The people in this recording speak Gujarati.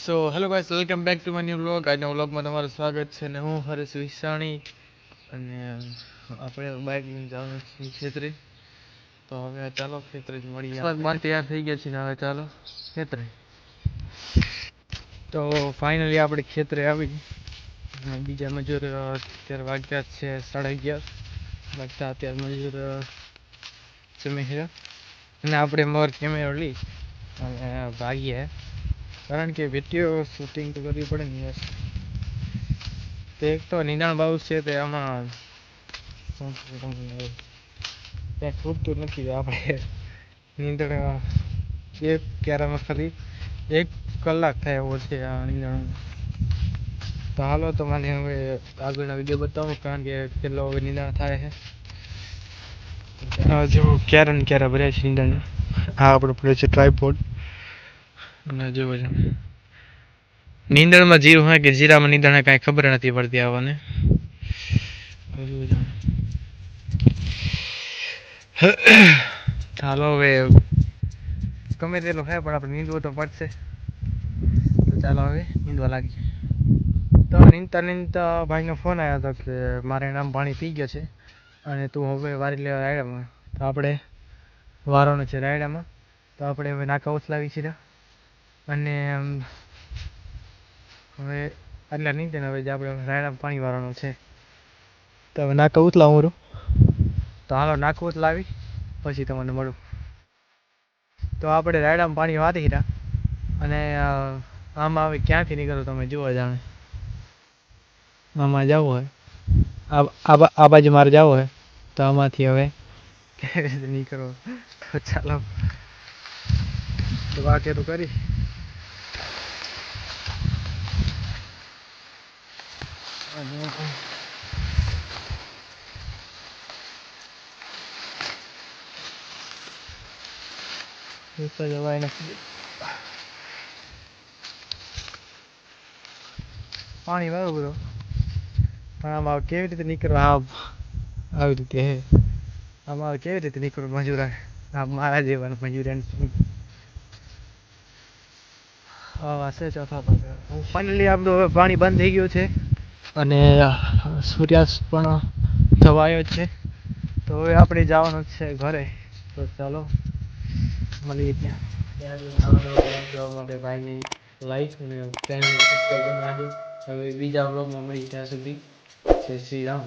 So hello guys, welcome back to my new vlog. આજના વ્લોગમાં તમારું સ્વાગત છે. ને હું હરેશ વિસાણી અને આપણે બાઇક લઈને જવાનું છીએ ખેતરે. તો હવે ચાલો ખેતરે જ મળીએ. તૈયાર થઈ ગયા છીએ. હવે ચાલો ખેતરે. તો ફાઇનલી આપણે ખેતરે આવી બીજા મજૂર અત્યારે વાગ્યા છે 11:30 વાગતા. અત્યારે મજૂર જમી છે અને આપણે મોર કેમેરો લઈ અને ભાગીએ, કારણ કે વિડીયો શૂટિંગ તો કરવી પડે ને યાર. તો એક તો નિદાણ બાબુ છે તે આમાં ક્યાંય છૂટતું નથી. આપણે નીંદણ એક ક્યારામાં ખાલી 1 કલાક થાય એવો છે આ નીંદણ. તો હાલો તો મને હવે આગળના વિડીયો બતાવો, કારણ કે કેટલો હવે નિદાણ થાય છે. જો ક્યારા ને ક્યારા ભર્યા છે નીંદણ. હા, આપણો પડે છે ટ્રાયપોડ. અને જોવો છે નીંદણમાં જીરું હોય કે જીરામાં નીંદણ કાંઈ ખબર નથી પડતી આવવાને. ચાલો હવે ગમે તેટલું થાય પણ આપણે નીંદવું તો પડશે. તો ચાલો હવે નીંદવા લાગીએ. તો નીંદતા ભાઈનો ફોન આવ્યો હતો કે મારે નામ પાણી પી ગયો છે અને તું હવે વારી લેવા રાયડામાં. તો આપણે વારવાનો છે રાયડામાં. તો આપણે હવે નાકા ઉથલાવી છીએ અને હવે આટલા નીંદે ને હવે આપણે રાયડામાં પાણી વારવાનું છે. તો હવે નાકા ઉથલાવું. તો હાલો નાખું ઉથલાવી પછી તમને મળું. તો આપણે રાયડામાં પાણી વારી રહ્યા અને આમાં હવે ક્યાંથી નીકળો તમે જુઓ જાણે. આમાં જવું હોય આ બાજુ મારે જવું હોય તો આમાંથી હવે કેવી રીતે નીકળો. તો ચાલો તો વાકે તો કરી. જવાય નથી, પાણી વાળું બધું પણ આમાં કેવી રીતે નીકળવા. આવી રીતે હે આમાં કેવી રીતે નીકળવું મજૂર. મારા જેવા મજૂર ફાઇનલી આપણું હવે પાણી બંધ થઈ ગયું છે અને સૂર્યાસ્ત પણ થવા આવ્યો છે. તો હવે આપણે જવાનું છે ઘરે. તો ચાલો મળીએ ત્યાં. ભાઈની લાઈક અને ચેનલ સબસ્ક્રાઈબ. હવે બીજા વ્લોગમાં મળીએ, ત્યાં સુધી જય શ્રી રામ.